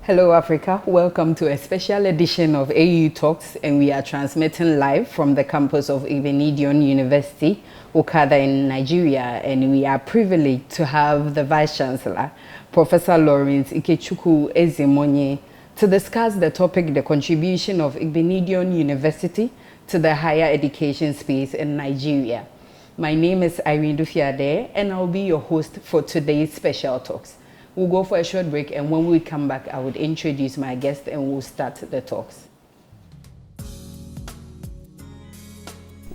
Hello Africa, welcome to a special edition of AAU Talks, and we are transmitting live from the campus of Igbinedion University, Okada in Nigeria, and we are privileged to have the Vice Chancellor, Professor Lawrence Ikechukwu Ezemonye, to discuss the topic, the contribution of Igbinedion University to the higher education space in Nigeria. My name is Irene Dufie, and I'll be your host for today's special talks. We'll go for a short break, and when we come back, I would introduce my guest and we'll start the talks.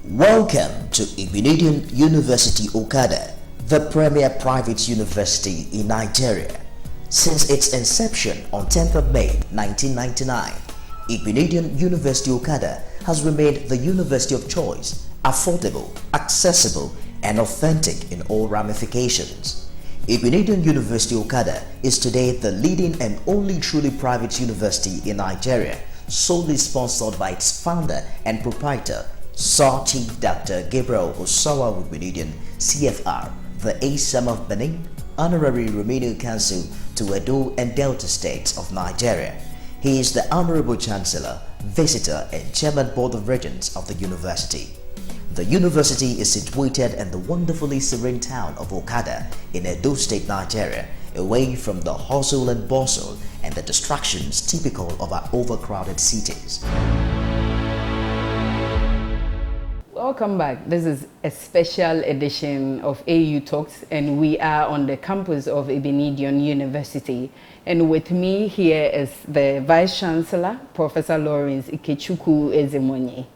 Welcome to Igbinedion University Okada, the premier private university in Nigeria. Since its inception on 10th of May 1999, Igbinedion University Okada has remained the university of choice, affordable, accessible, and authentic in all ramifications. Igbinedion University Okada is today the leading and only truly private university in Nigeria, solely sponsored by its founder and proprietor, Sir Chief Dr. Gabriel Osawa Igbinedion, CFR, the ASAM of Benin, Honorary Remedial Council to Edo and Delta States of Nigeria. He is the Honorable Chancellor, Visitor and Chairman Board of Regents of the university. The university is situated in the wonderfully serene town of Okada in Edo State, Nigeria, away from the hustle and bustle and the distractions typical of our overcrowded cities. Welcome back. This is a special edition of AAU Talks, and we are on the campus of Igbinedion University. And with me here is the Vice Chancellor, Professor Lawrence Ikechukwu Ezemonye.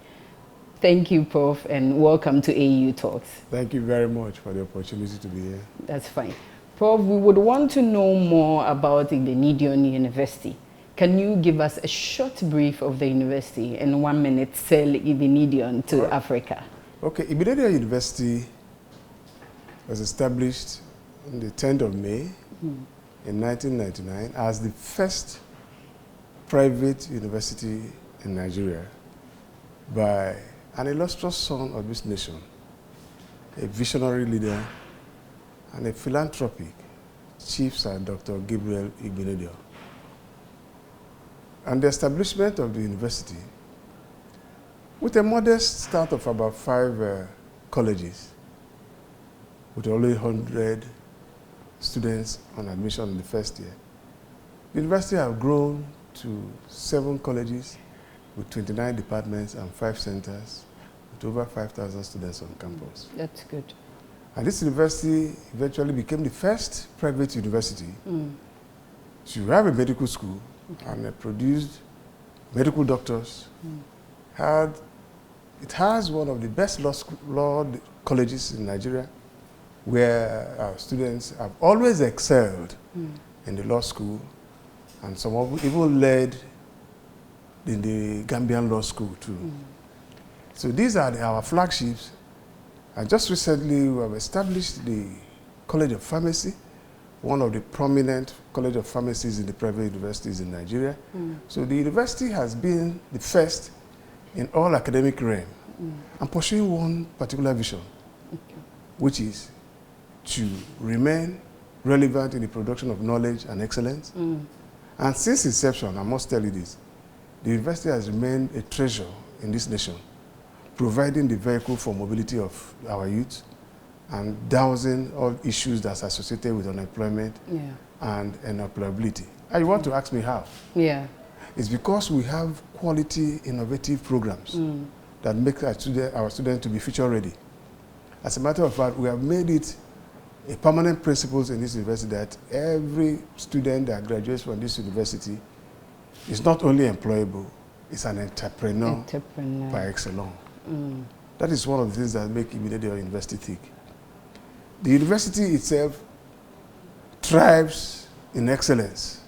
Thank you, Prof, and welcome to AAU Talks. Thank you very much for the opportunity to be here. That's fine. Prof, we would want to know more about Igbinedion University. Can you give us a short brief of the university in 1 minute, sell Igbinedion to Africa? Okay, Igbinedion University was established on the 10th of May in 1999 as the first private university in Nigeria by an illustrious son of this nation, a visionary leader, and a philanthropic Chief Sir Dr. Gabriel Igbinedion. And the establishment of the university, with a modest start of about 5 colleges, with only 100 students on admission in the first year, the university has grown to 7 colleges, with 29 departments and 5 centers, with over 5,000 students on campus. That's good. And this university eventually became the first private university to have a medical school and produced medical doctors. It has one of the best law colleges in Nigeria, where our students have always excelled in the law school, and some of them even led in the Gambian Law School too. So these are our flagships. And just recently we have established the College of Pharmacy, one of the prominent College of Pharmacies in the private universities in Nigeria. So the university has been the first in all academic realm and pursuing one particular vision, which is to remain relevant in the production of knowledge and excellence. And since inception, I must tell you this, the university has remained a treasure in this nation, providing the vehicle for mobility of our youth and dousing all issues that's associated with unemployment and employability. And you want to ask me how? Yeah. It's because we have quality, innovative programs that make our students to be future ready. As a matter of fact, we have made it a permanent principle in this university that every student that graduates from this university is not only employable, it's an entrepreneur by excellence. That is one of the things that make Igbinedion University tick. The university itself thrives in excellence,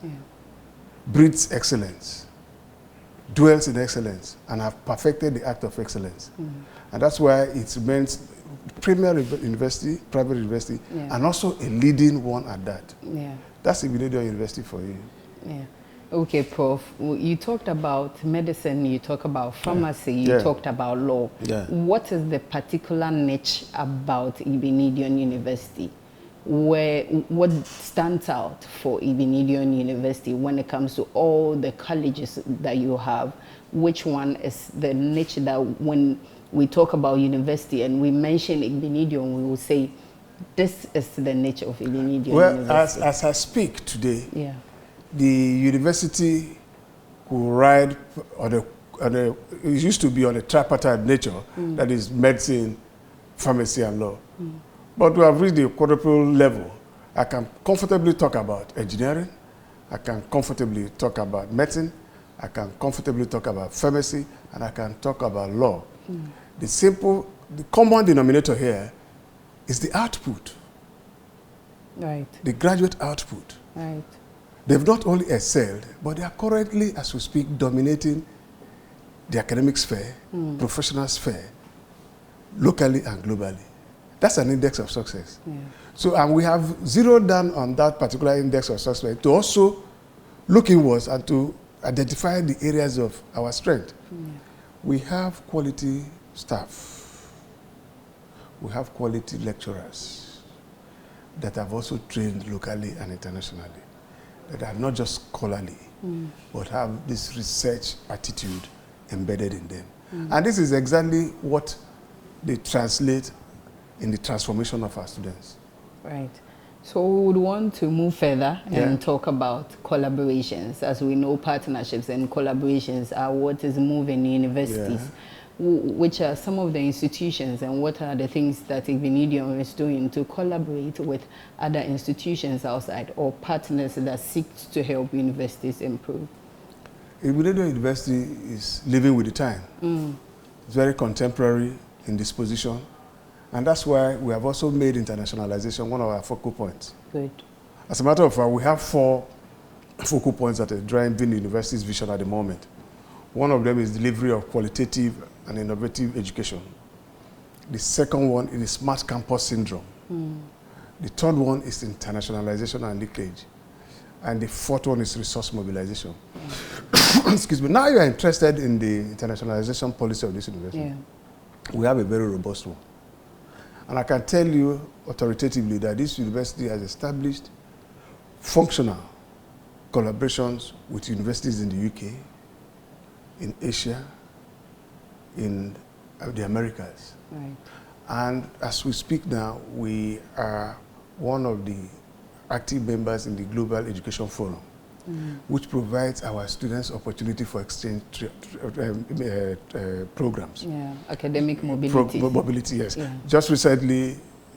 breeds excellence, dwells in excellence, and have perfected the act of excellence. And that's why it remains premier university, private university, and also a leading one at that. That's Igbinedion University for you. Okay, Prof, you talked about medicine, you talked about pharmacy, you talked about law. What is the particular niche about Igbinedion University? what stands out for Igbinedion University when it comes to all the colleges that you have? Which one is the niche that when we talk about university and we mention Igbinedion, we will say, this is the niche of Igbinedion University? As I speak today, yeah, the university will ride on it used to be on a tripartite nature, that is medicine, pharmacy, and law. But we have reached the quadruple level. I can comfortably talk about engineering, I can comfortably talk about medicine, I can comfortably talk about pharmacy, and I can talk about law. The common denominator here is the output. right, The graduate output. right, They've not only excelled, but they are currently, as we speak, dominating the academic sphere, professional sphere, locally and globally. That's an index of success. yeah, So, and we have zeroed down on that particular index of success to also look inwards and to identify the areas of our strength. We have quality staff. We have quality lecturers that have also trained locally and internationally, that are not just scholarly, but have this research attitude embedded in them. And this is exactly what they translate in the transformation of our students. right. So we would want to move further and talk about collaborations. As we know, partnerships and collaborations are what is moving universities. Which are some of the institutions and what are the things that Igbinedion is doing to collaborate with other institutions outside or partners that seek to help universities improve? Igbinedion University is living with the time. It's very contemporary in disposition, and that's why we have also made internationalization one of our focal points. Good. As a matter of fact, we have 4 focal points that are driving the university's vision at the moment. One of them is delivery of qualitative and innovative education. The second one is the smart campus syndrome. The third one is internationalization and leakage. And the fourth one is resource mobilization. Excuse me. Now you are interested in the internationalization policy of this university. Yeah. We have a very robust one. And I can tell you authoritatively that this university has established functional collaborations with universities in the UK, in Asia, in the Americas. Right. And as we speak now, we are one of the active members in the Global Education Forum, which provides our students opportunity for exchange programs. Yeah, academic mobility. Mobility, yes. Yeah. Just recently,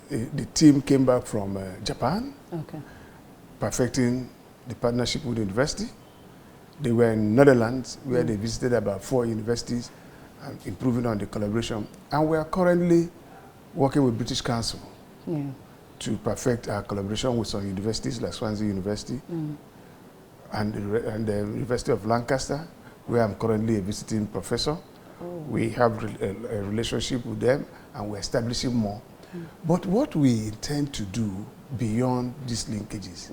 the team came back from Japan, Okay. perfecting the partnership with the university. They were in Netherlands, where they visited about 4 universities and improving on the collaboration. And we are currently working with British Council to perfect our collaboration with some universities like Swansea University and the University of Lancaster, where I'm currently a visiting professor. We have a relationship with them, and we're establishing more. But what we intend to do beyond these linkages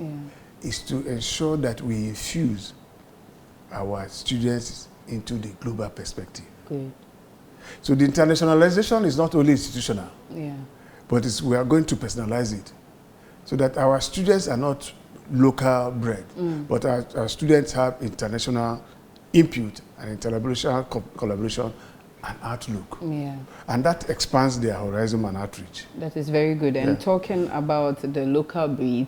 is to ensure that we infuse our students into the global perspective. Good. So the internationalization is not only institutional, but we are going to personalize it so that our students are not local bred, but our students have international input and international collaboration and outlook. And that expands their horizon and outreach. That is very good. And talking about the local breed,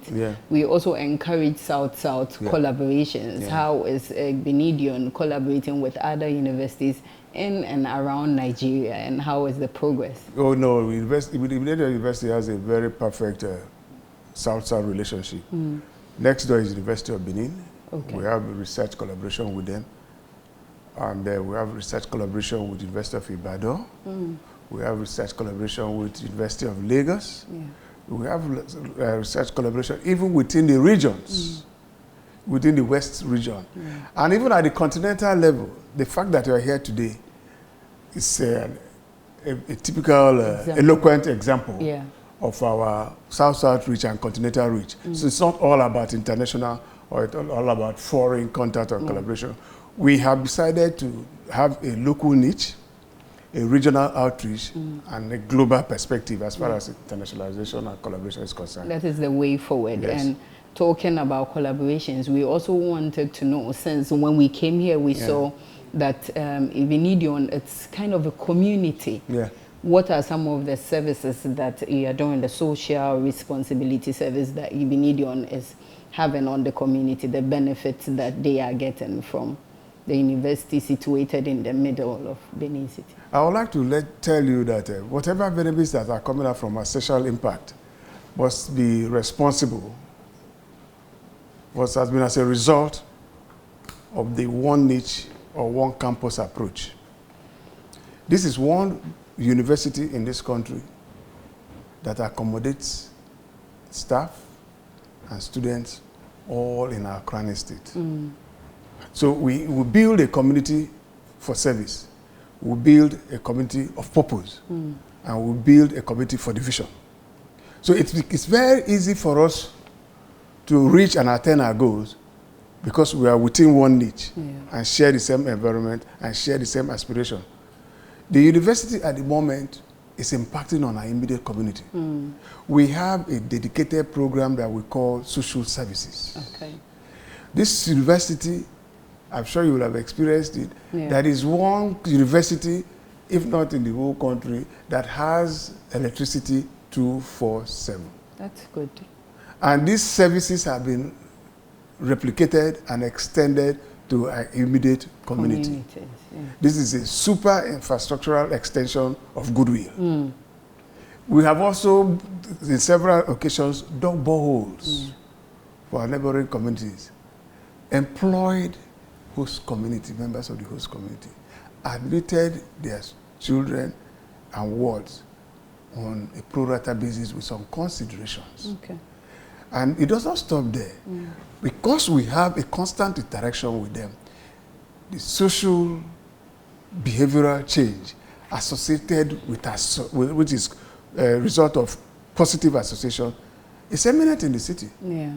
we also encourage South-South collaborations. How is Igbinedion collaborating with other universities in and around Nigeria, and how is the progress? Oh no, Igbinedion University has a very perfect South-South relationship. Next door is the University of Benin. We have a research collaboration with them. And we have research collaboration with the University of Ibadan. We have research collaboration with the University of Lagos. We have research collaboration even within the regions, within the West region. And even at the continental level, the fact that you are here today is a typical, eloquent example of our South-South reach and continental reach. So it's not all about international or it's all about foreign contact or collaboration. We have decided to have a local niche a regional outreach and a global perspective as far as internationalization and collaboration is concerned. That is the way forward. Yes. And talking about collaborations, we also wanted to know, since when we came here, we saw that Igbinedion, it's kind of a community. Yeah. What are some of the services that you are doing, the social responsibility service that Igbinedion is having on the community, the benefits that they are getting from the university situated in the middle of Benin City? I would like to tell you that whatever benefits that are coming out from our social impact must be responsible, has been as a result of the one niche or one campus approach. This is one university in this country that accommodates staff and students all in our Crown State. So we build a community for service. We build a community of purpose. And we build a community for division. So it's very easy for us to reach and attain our goals because we are within one niche and share the same environment and share the same aspiration. The university at the moment is impacting on our immediate community. We have a dedicated program that we call social services. Okay. This university, I'm sure you will have experienced it, that is one university, if not in the whole country, that has electricity 24/7. That's good. And these services have been replicated and extended to our immediate community. This is a super infrastructural extension of goodwill. We have also, in several occasions, dug boreholes for our neighboring communities, employed host community, members of the host community, admitted their children and wards on a pro rata basis with some considerations. Okay. And it does not stop there. Because we have a constant interaction with them, the social behavioral change associated with us, which is a result of positive association, is eminent in the city. Yeah.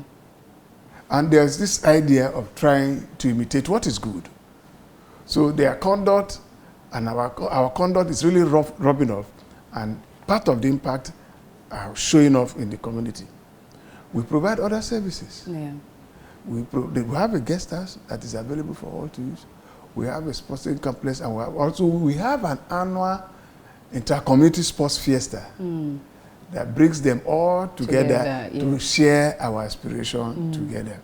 And there's this idea of trying to imitate what is good. So their conduct and our conduct is really rubbing off, and part of the impact are showing off in the community. We provide other services. Yeah. We have a guest house that is available for all to use. We have a sporting complex, and we have an annual inter-community sports fiesta that brings them all together to share our aspiration together.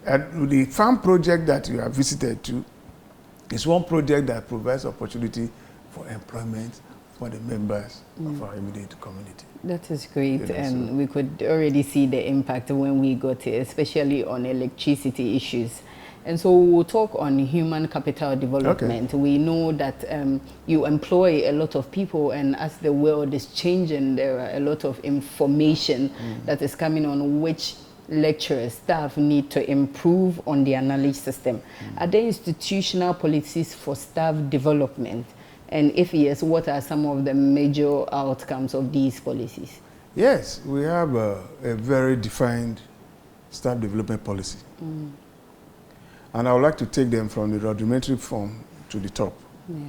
And the farm project that you have visited to is one project that provides opportunity for employment for the members of our immediate community. That is great, and we could already see the impact when we got here, especially on electricity issues. And so we'll talk on human capital development. Okay. We know that you employ a lot of people, and as the world is changing, there are a lot of information that is coming on which lecturers, staff need to improve on their knowledge system. Are there institutional policies for staff development? And if yes, what are some of the major outcomes of these policies? Yes, we have a very defined staff development policy. And I would like to take them from the rudimentary form to the top. Yeah.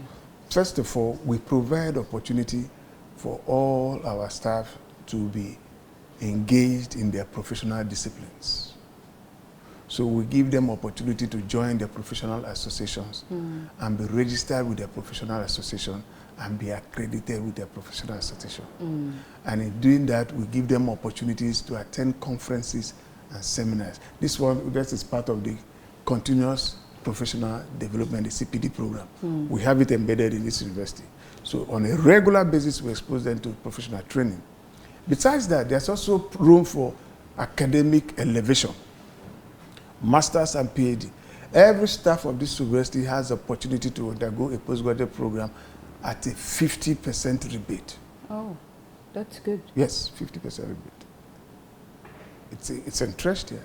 First of all, we provide opportunity for all our staff to be engaged in their professional disciplines. So we give them opportunity to join their professional associations and be registered with their professional association and be accredited with their professional association. And in doing that, we give them opportunities to attend conferences and seminars. This is part of the Continuous Professional Development, the CPD program. We have it embedded in this university. So on a regular basis, we expose them to professional training. Besides that, there's also room for academic elevation, masters and PhD. Every staff of this university has the opportunity to undergo a postgraduate program at a 50% rebate. Oh, that's good. Yes, 50% rebate. It's entrenched here.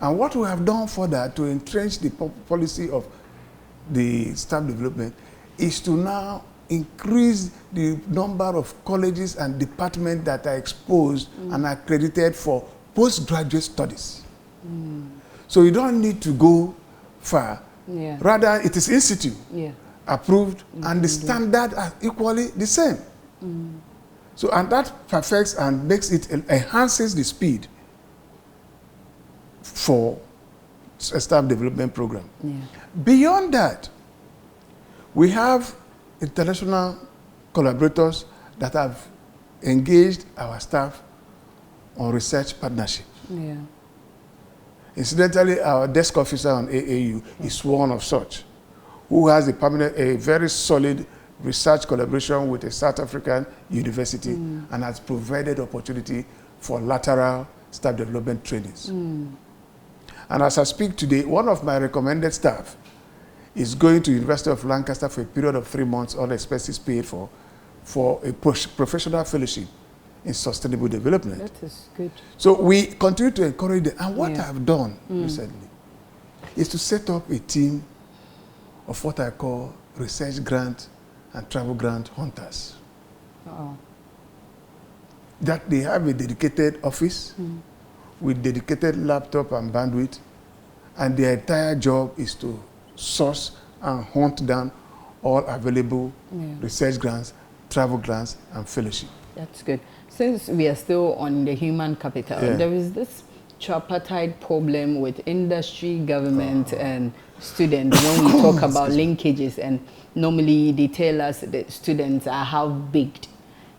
And what we have done for that to entrench the policy of the staff development is to now increase the number of colleges and departments that are exposed and accredited for postgraduate studies. So you don't need to go far. Yeah. Rather, it is institute approved, and the standard are equally the same. So, and that perfects and makes it, enhances the speed for a staff development program. Yeah. Beyond that, we have international collaborators that have engaged our staff on research partnership. Yeah. Incidentally, our desk officer on AAU is one of such, who has a very solid research collaboration with a South African university and has provided opportunity for lateral staff development trainings. And as I speak today, one of my recommended staff is going to University of Lancaster for a period of 3 months, all expenses paid for a professional fellowship in sustainable development. That is good. So we continue to encourage them. And what I've done recently is to set up a team of what I call research grant and travel grant hunters. That they have a dedicated office with dedicated laptop and bandwidth, and their entire job is to source and hunt down all available research grants, travel grants, and fellowship. That's good. Since we are still on the human capital, there is this tripartite problem with industry, government, and students when we talk about linkages. And normally they tell us that students are half-baked.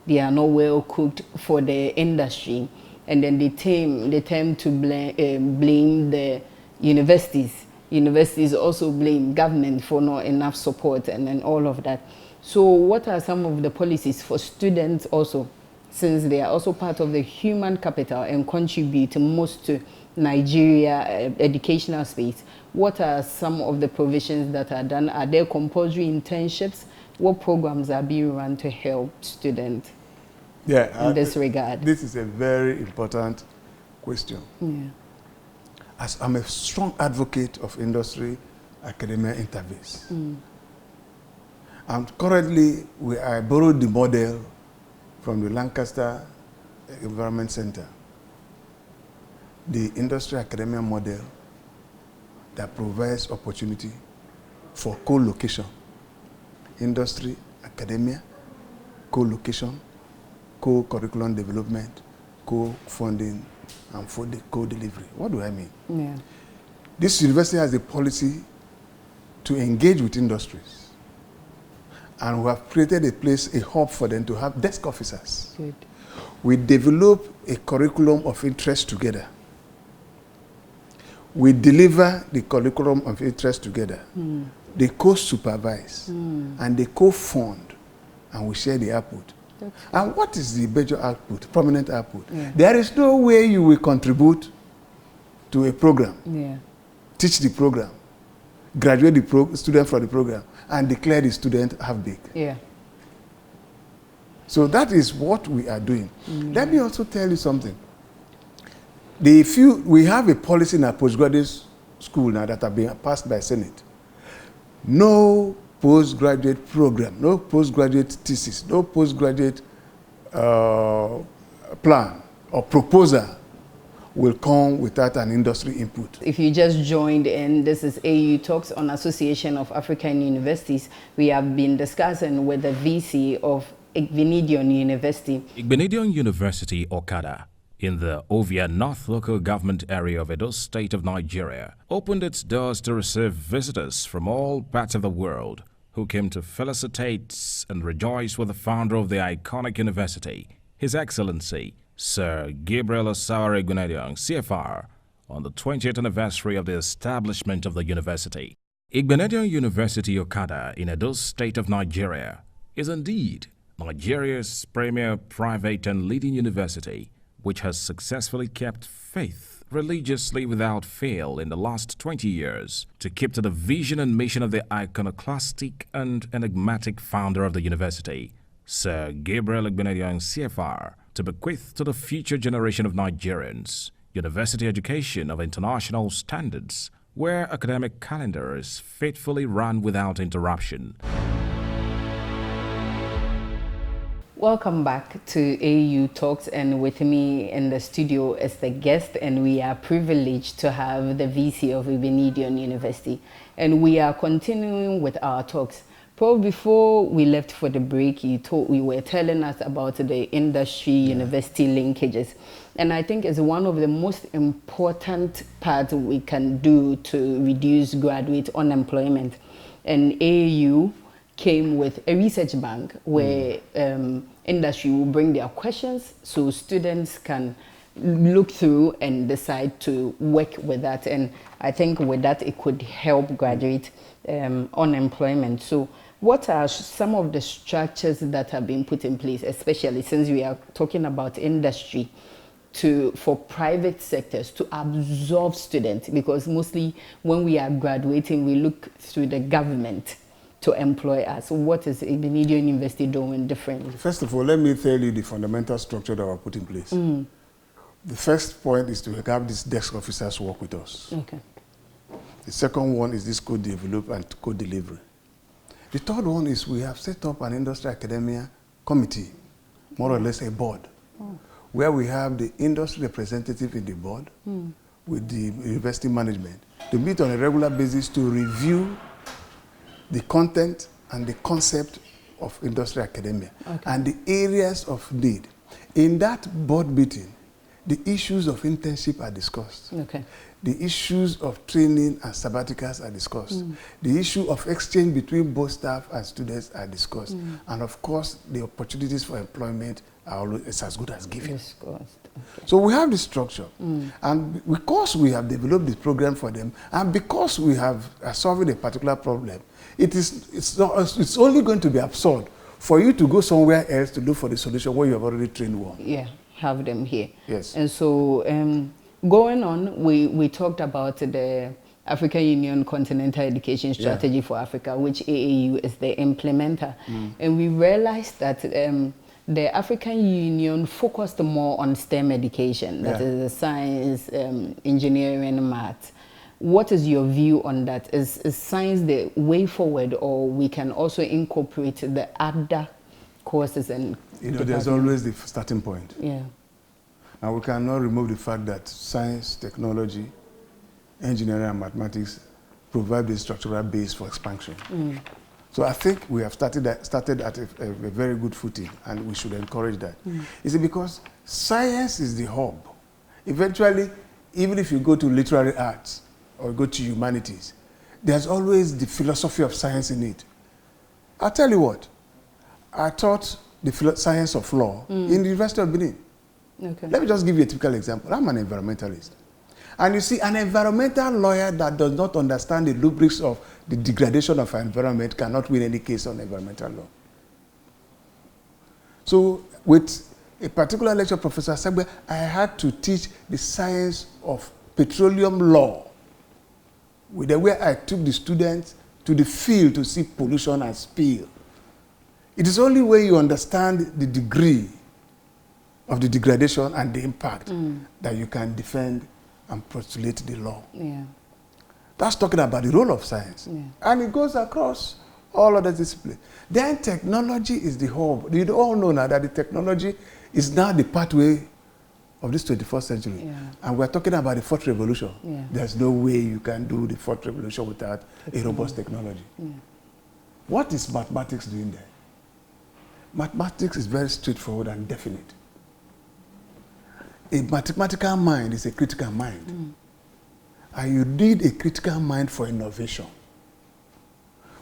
They are not well cooked for the industry. And then they tend to blame the universities. Universities also blame government for not enough support and all of that. So what are some of the policies for students also, since they are also part of the human capital and contribute most to Nigeria educational space? What are some of the provisions that are done? Are there compulsory internships? What programs are being run to help students in this regard? This is a very important question. As I'm a strong advocate of industry academia interface. And currently, I borrowed the model from the Lancaster Environment Center, the industry academia model that provides opportunity for co-location, industry, academia, co-location, co-curriculum development, co-funding, and for the co-delivery. What do I mean? This university has a policy to engage with industries. And we have created a hub for them to have desk officers. Good. We develop a curriculum of interest together. We deliver the curriculum of interest together. They co-supervise and they co-fund, and we share the output. And what is the major output, prominent output? There is no way you will contribute to a program, teach the program, graduate the student from the program, and declare the student half-baked. So that is what we are doing. Let me also tell you something. We have a policy in our postgraduate school now that have been passed by Senate. No postgraduate program, no postgraduate thesis, no postgraduate plan or proposal will come without an industry input. If you just joined in, this is AAU Talks on Association of African Universities. We have been discussing with the VC of Igbinedion University. Igbinedion University, Okada, in the Ovia North Local Government Area of Edo State of Nigeria, opened its doors to receive visitors from all parts of the world who came to felicitate and rejoice with the founder of the iconic university, His Excellency, Sir Gabriel Osawara Igbinedion, CFR, on the 20th anniversary of the establishment of the university. Igbinedion University, Okada, in Edo State of Nigeria, is indeed Nigeria's premier private and leading university, which has successfully kept faith religiously without fail in the last 20 years to keep to the vision and mission of the iconoclastic and enigmatic founder of the university, Sir Gabriel Igbinedion, CFR, to bequeath to the future generation of Nigerians university education of international standards, where academic calendar is faithfully run without interruption. Welcome back to AAU Talks, and with me in the studio is the guest, and we are privileged to have the VC of Igbinedion University. And we are continuing with our talks. Paul, before we left for the break, we were telling us about the industry-university linkages. And I think it's one of the most important parts we can do to reduce graduate unemployment. And AAU came with a research bank where industry will bring their questions so students can look through and decide to work with that. And I think with that, it could help graduate unemployment. So what are some of the structures that have been put in place, especially since we are talking about industry, for private sectors to absorb students? Because mostly when we are graduating, we look through the government to employ us. What is Igbinedion University doing differently? First of all, let me tell you the fundamental structure that we're put in place. The first point is to have these desk officers work with us. Okay. The second one is this code develop and code delivery. The third one is we have set up an industry academia committee, more or less a board, where we have the industry representative in the board with the university management to meet on a regular basis to review the content and the concept of industry academia and the areas of need. In that board meeting, the issues of internship are discussed. Okay. The issues of training and sabbaticals are discussed. The issue of exchange between both staff and students are discussed. And of course, the opportunities for employment are always as good as given. Okay. So we have this structure. And because we have developed this program for them, and because we are solving a particular problem, it's only going to be absurd for you to go somewhere else to look for the solution where you have already trained one. Yeah, have them here. Yes. And so going on, we talked about the African Union Continental Education Strategy for Africa, which AAU is the implementer. And we realized that the African Union focused more on STEM education, that is the science, engineering, math. What is your view on that? Is science the way forward, or we can also incorporate the other courses? And there's always the starting point. Yeah. And we cannot remove the fact that science, technology, engineering, and mathematics provide the structural base for expansion. So I think we have started at a very good footing, and we should encourage that. You see, because science is the hub. Eventually, even if you go to literary arts or go to humanities, there's always the philosophy of science in it. I'll tell you what, I taught the science of law in the University of Benin. Okay. Let me just give you a typical example. I'm an environmentalist. And you see, an environmental lawyer that does not understand the rubrics of the degradation of our environment cannot win any case on environmental law. So with a particular lecture, Professor Segbe, I had to teach the science of petroleum law, with the way I took the students to the field to see pollution and spill. It is only when you understand the degree of the degradation and the impact that you can defend and postulate the law. Yeah. That's talking about the role of science. Yeah. And it goes across all other disciplines. Then technology is the hub. You all know now that the technology is now the pathway of this 21st century. Yeah. And we're talking about the fourth revolution. Yeah. There's no way you can do the fourth revolution without a robust technology. Yeah. What is mathematics doing there? Mathematics is very straightforward and definite. A mathematical mind is a critical mind. And you need a critical mind for innovation.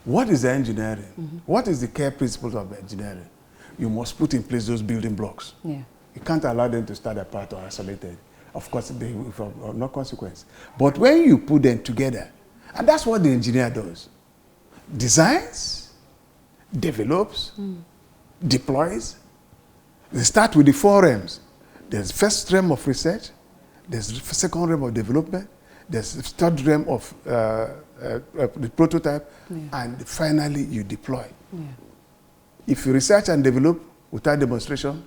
What is engineering? What is the care principles of engineering? You must put in place those building blocks. Yeah. You can't allow them to stand apart or isolated. Of course, they will have no consequence. But when you put them together, and that's what the engineer does, designs, develops, deploys. They start with the 4 realms. There's first realm of research, there's the second realm of development, there's the third realm of the prototype, and finally you deploy. Yeah. If you research and develop without demonstration,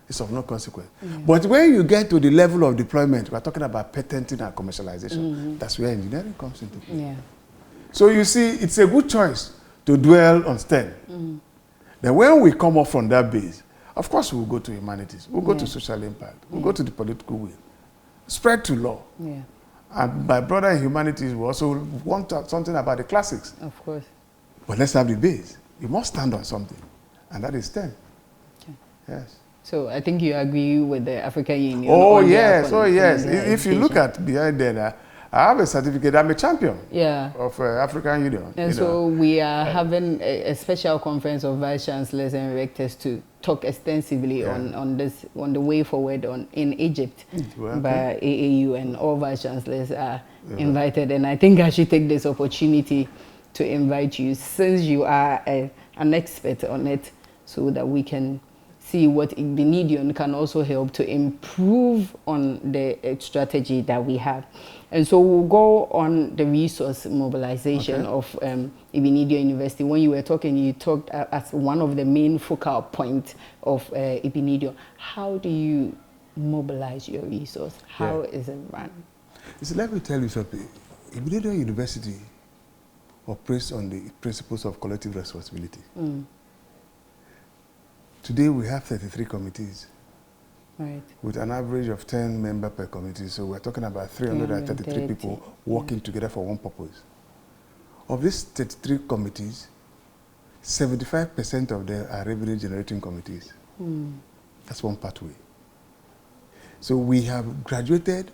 it's of no consequence. But when you get to the level of deployment, we're talking about patenting and commercialization. That's where engineering comes into play. Yeah. So you see, it's a good choice to dwell on STEM. Then when we come up from that base, of course we'll go to humanities, we'll go to social impact, we'll go to the political will, spread to law. Yeah. And my brother in humanities will also want something about the classics. Of course. But let's have the base. You must stand on something, and that is 10. Okay. Yes. So I think you agree with the African Union. Oh yes, oh yes. If you look at behind there, I have a certificate. I'm a champion of African Union. And so we are having a special conference of vice chancellors and rectors to talk extensively on the way forward in Egypt by AAU, and all vice chancellors are invited. And I think I should take this opportunity to invite you, since you are an expert on it, so that we can see what Igbinedion can also help to improve on the strategy that we have. And so we'll go on the resource mobilization of Igbinedion University. When you were talking, you talked as one of the main focal points of Igbinedion. How do you mobilize your resource? How is it run? So let me tell you something. Igbinedion University operates on the principles of collective responsibility. Today we have 33 committees, with an average of 10 members per committee. So we're talking about 333 people working together for one purpose. Of these 33 committees, 75% of them are revenue generating committees. That's one pathway. So we have graduated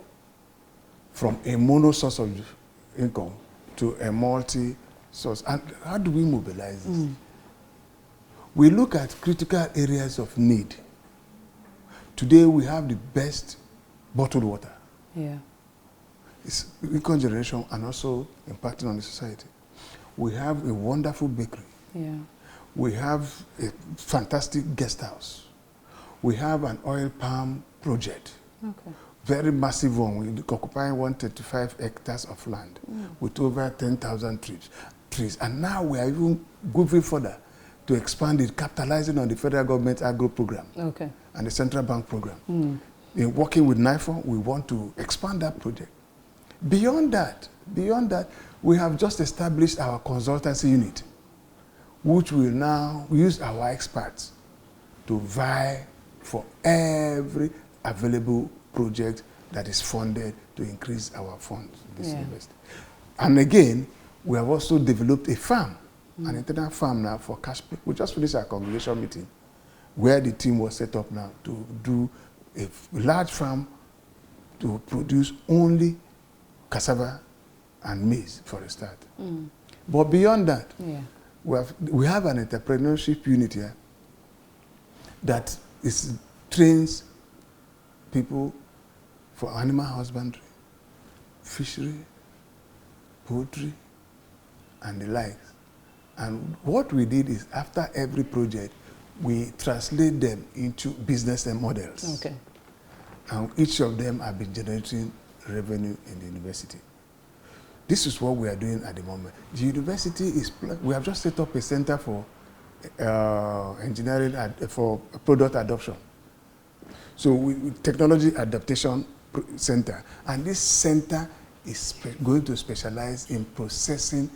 from a mono source of income to a multi-source. And how do we mobilize this? We look at critical areas of need. Today we have the best bottled water. It's income generation and also impacting on the society. We have a wonderful bakery. We have a fantastic guest house. We have an oil palm project. Very massive one. We're occupying 135 hectares of land with over 10,000 trees. And now we are even moving further to expand it, capitalizing on the federal government agro program and the central bank program. In working with NIFO, we want to expand that project. Beyond that, we have just established our consultancy unit, which will now use our experts to vie for every available project that is funded to increase our funds in this university. And again, we have also developed a farm, an internal farm now for cash. We just finished our congregation meeting where the team was set up now to do a large farm to produce only cassava and maize for a start. But beyond that, we have an entrepreneurship unit here that trains people for animal husbandry, fishery, poultry, and the likes. And what we did is, after every project, we translate them into business models. And each of them have been generating revenue in the university. This is what we are doing at the moment. The university we have just set up a center for engineering, for product adoption. So technology adaptation center. And this center is going to specialize in processing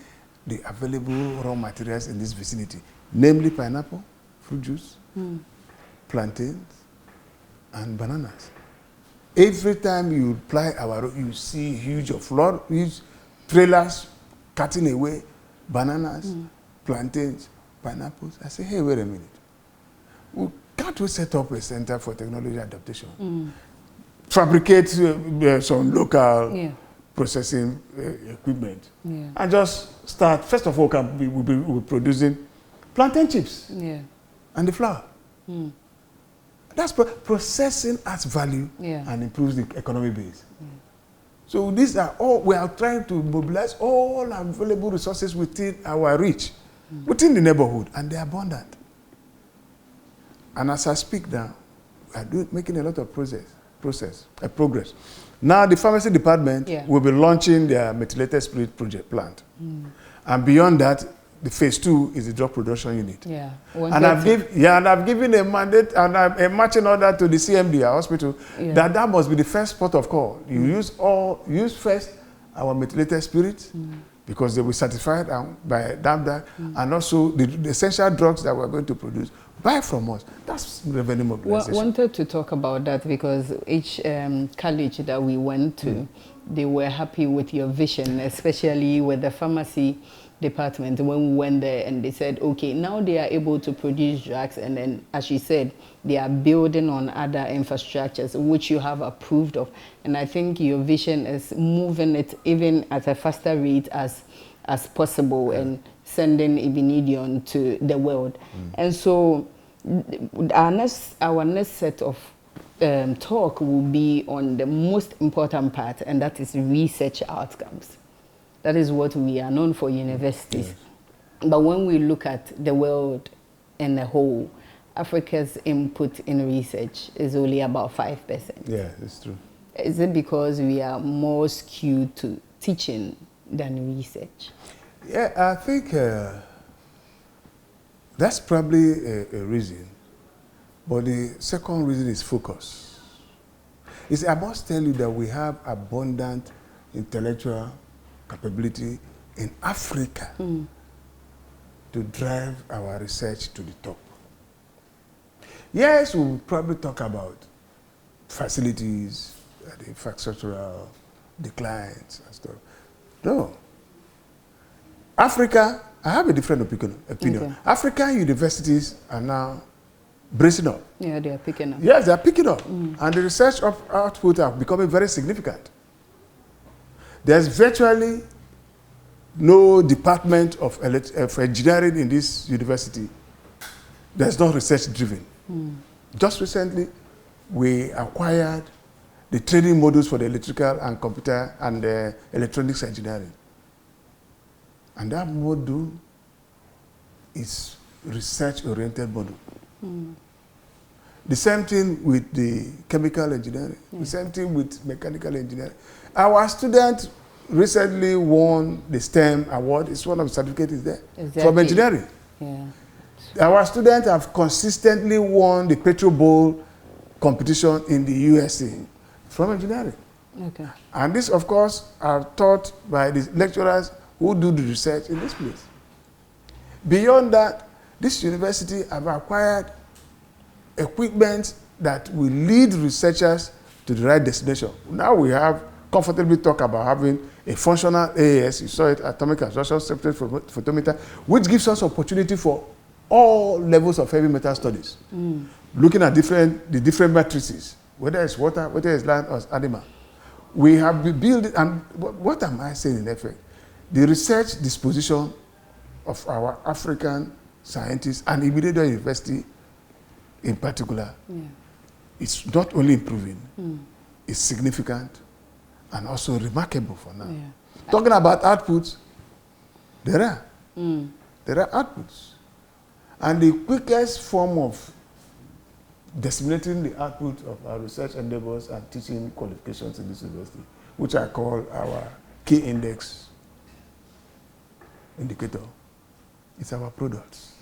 the available raw materials in this vicinity, namely pineapple, fruit juice, plantains, and bananas. Every time you ply our road, you see huge trailers cutting away bananas, plantains, pineapples. I say, hey, wait a minute. Can't we set up a center for technology adaptation? Fabricate some local processing equipment, and just start. First of all, we'll be producing plantain chips and the flour. That's processing adds value and improves the economic base. So these are all, we are trying to mobilize all available resources within our reach, within the neighborhood, and they're abundant. And as I speak now, we are making a lot of progress. Now the pharmacy department will be launching their methylated spirit project plant. And beyond that, the phase 2 is the drug production unit. And I've given a mandate and a marching order to the CMD, our hospital, that must be the first port of call. You use first our methylated spirit, because they will be certified by NAFDAC, and also the essential drugs that we're going to produce. Buy from us. That's revenue mobilization. Wanted to talk about that because each college that we went to, they were happy with your vision, especially with the pharmacy department when we went there, and they said, okay, now they are able to produce drugs, and then, as you said, they are building on other infrastructures which you have approved of. And I think your vision is moving it even at a faster rate as possible, and sending Igbinedion to the world. And so our next set of talk will be on the most important part, and that is research outcomes. That is what we are known for, universities. Yes. But when we look at the world in a whole, Africa's input in research is only about 5%. Yeah, it's true. Is it because we are more skewed to teaching than research? Yeah, I think that's probably a reason. But the second reason is focus. I must tell you that we have abundant intellectual capability in Africa to drive our research to the top. Yes, we'll probably talk about facilities, the infrastructural declines and stuff. No. Africa, I have a different opinion. Okay. African universities are now bracing up. Yeah, they are picking up. Yes, they are picking up. And the research output are becoming very significant. There's virtually no department of engineering in this university that's not research driven. Just recently, we acquired the training modules for the electrical and computer and electronics engineering. And that module is research-oriented module. The same thing with the chemical engineering, the same thing with mechanical engineering. Our student recently won the STEM award. It's one of the certificates there from engineering. Yeah. Our students have consistently won the Petro Bowl competition in the USA from engineering. Okay. And this, of course, are taught by the lecturers who do the research in this place. Beyond that, this university have acquired equipment that will lead researchers to the right destination. Now we have comfortably talk about having a functional AAS, you saw it, atomic absorption separate photometer, which gives us opportunity for all levels of heavy metal studies. Looking at the different matrices, whether it's water, whether it's land or animal. We have built it, and what am I saying in effect? The research disposition of our African scientists and Igbinedion University in particular, it's not only improving, it's significant and also remarkable for now. Talking about outputs, there are outputs. And the quickest form of disseminating the output of our research endeavors and teaching qualifications in this university, which I call our key index indicator, is our products.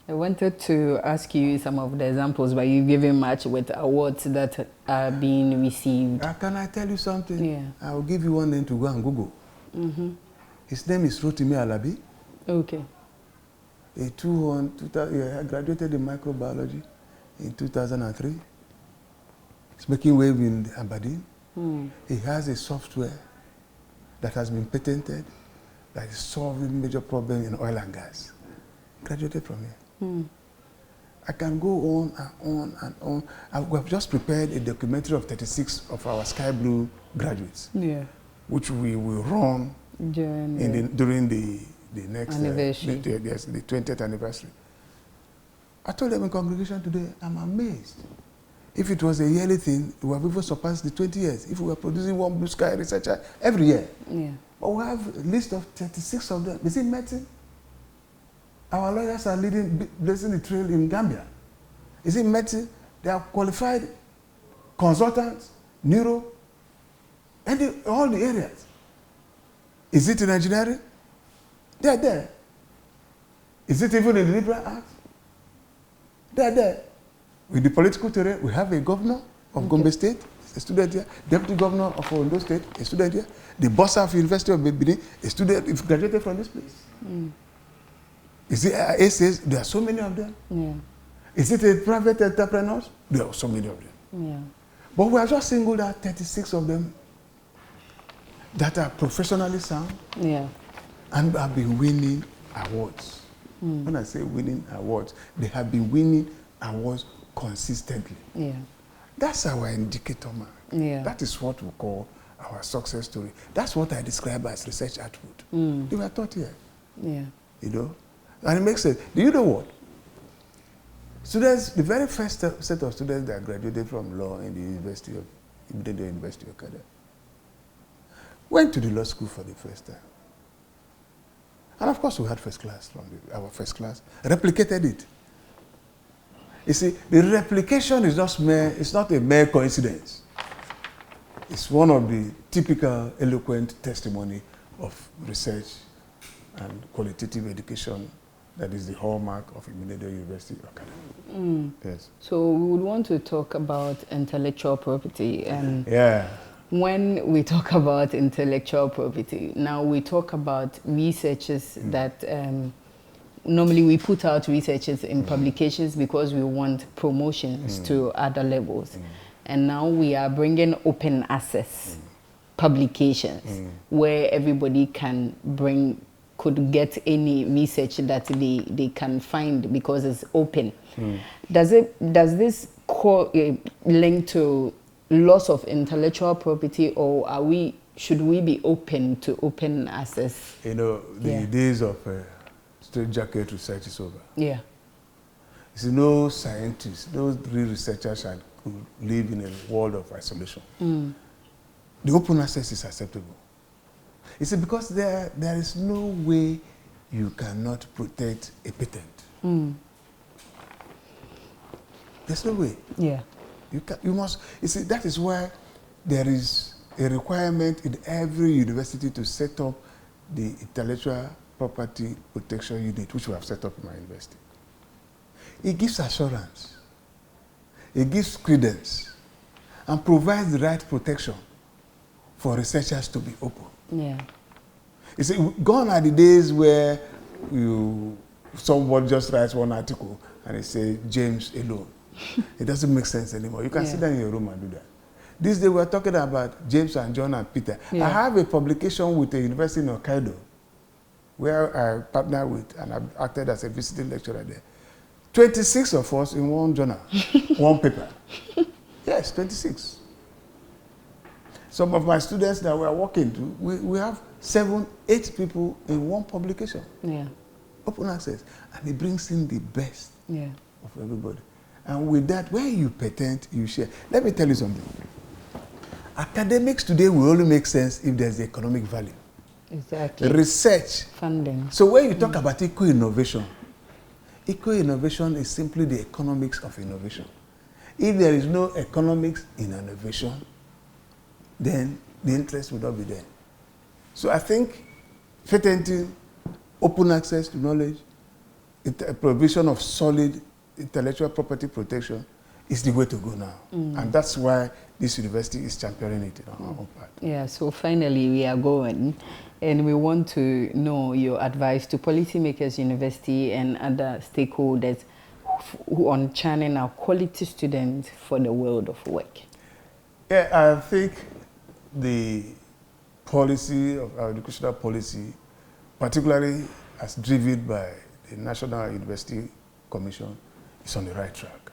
I wanted to ask you some of the examples, but you've given much with awards that are being received. Can I tell you something? Yeah. I'll give you one name to go and Google. His name is Rotimi Alabi. Okay. I graduated in microbiology in 2003. He's making wave in Aberdeen. He has a software that has been patented that is solving major problems in oil and gas. Graduated from here. I can go on and on and on. We have just prepared a documentary of 36 of our Sky Blue graduates, which we will run during the next anniversary. The 20th anniversary. I told them in congregation today, I'm amazed. If it was a yearly thing, we have even surpassed the 20 years. If we were producing one Blue Sky researcher every year. But we have a list of 36 of them. Is it medicine? Our lawyers are blazing the trail in Gambia. Is it medicine? They are qualified consultants, neuro, and all the areas. Is it in engineering? They are there. Is it even in the liberal arts? They are there. With the political terrain, we have a governor of Gombe State, a student here. Deputy governor of Ondo State, a student here. The boss of University of Benin, a student, graduated from this place. Is it AAs? There are so many of them. Is it a private entrepreneurs? There are so many of them. But we have just singled out 36 of them that are professionally sound. and have been winning awards. When I say winning awards, they have been winning awards consistently. Yeah. That's our indicator mark. Yeah. That is what we call our success story. That's what I describe as research output. They were taught here. Yeah. You know? And it makes sense. Do you know what? Students, the very first set of students that graduated from law in the University of Igbinedion University of Okada went to the law school for the first time. And of course we had first class from our first class, replicated it. You see, the replication is just it's not a mere coincidence. It's one of the typical eloquent testimony of research and qualitative education that is the hallmark of Igbinedion University Okada. Yes. So we would want to talk about intellectual property. And yeah. when we talk about intellectual property, now we talk about researches that normally we put out researches in publications because we want promotions to other levels. And now we are bringing open access publications where everybody could get any research that they can find because it's open. Does this link to loss of intellectual property, or should we be open to open access? You know, the days of straitjacket research is over. Yeah. You see, no scientists, no real researchers could live in a world of isolation. The open access is acceptable. You see, because there is no way you cannot protect a patent. There's no way. Yeah. You must, you see, that is why there is a requirement in every university to set up the intellectual property protection unit, which we have set up in my university. It gives assurance, it gives credence, and provides the right protection for researchers to be open. Yeah. You see, gone are the days where someone just writes one article and they say James alone. It doesn't make sense anymore. You can sit down in your room and do that. This day we're talking about James and John and Peter. I have a publication with a university in Okada where I partner with, and I've acted as a visiting lecturer there. 26 of us in one journal, one paper. Yes, 26. Some of my students that we are working to, we have 7, 8 people in one publication. Yeah. Open access. And it brings in the best of everybody. And with that, when you patent, you share. Let me tell you something. Academics today will only make sense if there's the economic value. Exactly. Research. Funding. So when you talk about eco-innovation is simply the economics of innovation. If there is no economics in innovation, then the interest will not be there. So I think patenting, open access to knowledge, provision of solid intellectual property protection is the way to go now. And that's why this university is championing it on our own part. Yeah, so finally we are going, and we want to know your advice to policymakers, university, and other stakeholders who on churning our quality students for the world of work. Yeah, I think the policy of our educational policy, particularly as driven by the National University Commission, is on the right track.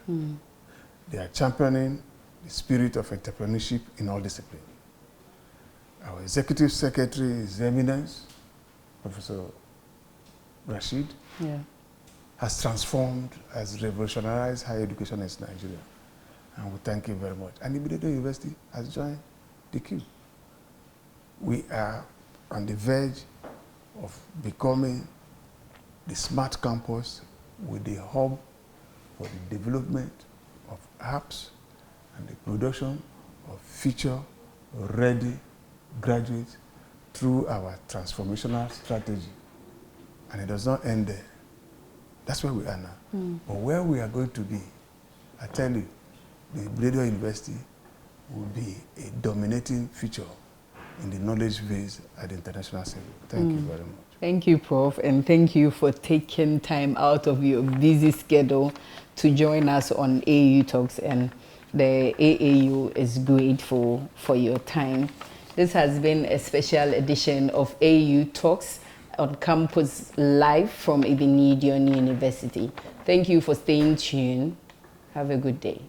They are championing the spirit of entrepreneurship in all disciplines. Our executive secretary, His Eminence, Professor Rashid, has transformed, has revolutionized higher education in Nigeria. And we thank him very much. And Igbinedion University has joined the queue. We are on the verge of becoming the smart campus with the hub for the development of apps and the production of future-ready graduates through our transformational strategy. And it does not end there. That's where we are now. But where we are going to be, I tell you, the Igbinedion University will be a dominating feature in the knowledge base at the international scale. Thank you very much. Thank you, Prof, and thank you for taking time out of your busy schedule to join us on AAU Talks, and the AAU is grateful for your time. This has been a special edition of AAU Talks on campus live from Igbinedion University. Thank you for staying tuned. Have a good day.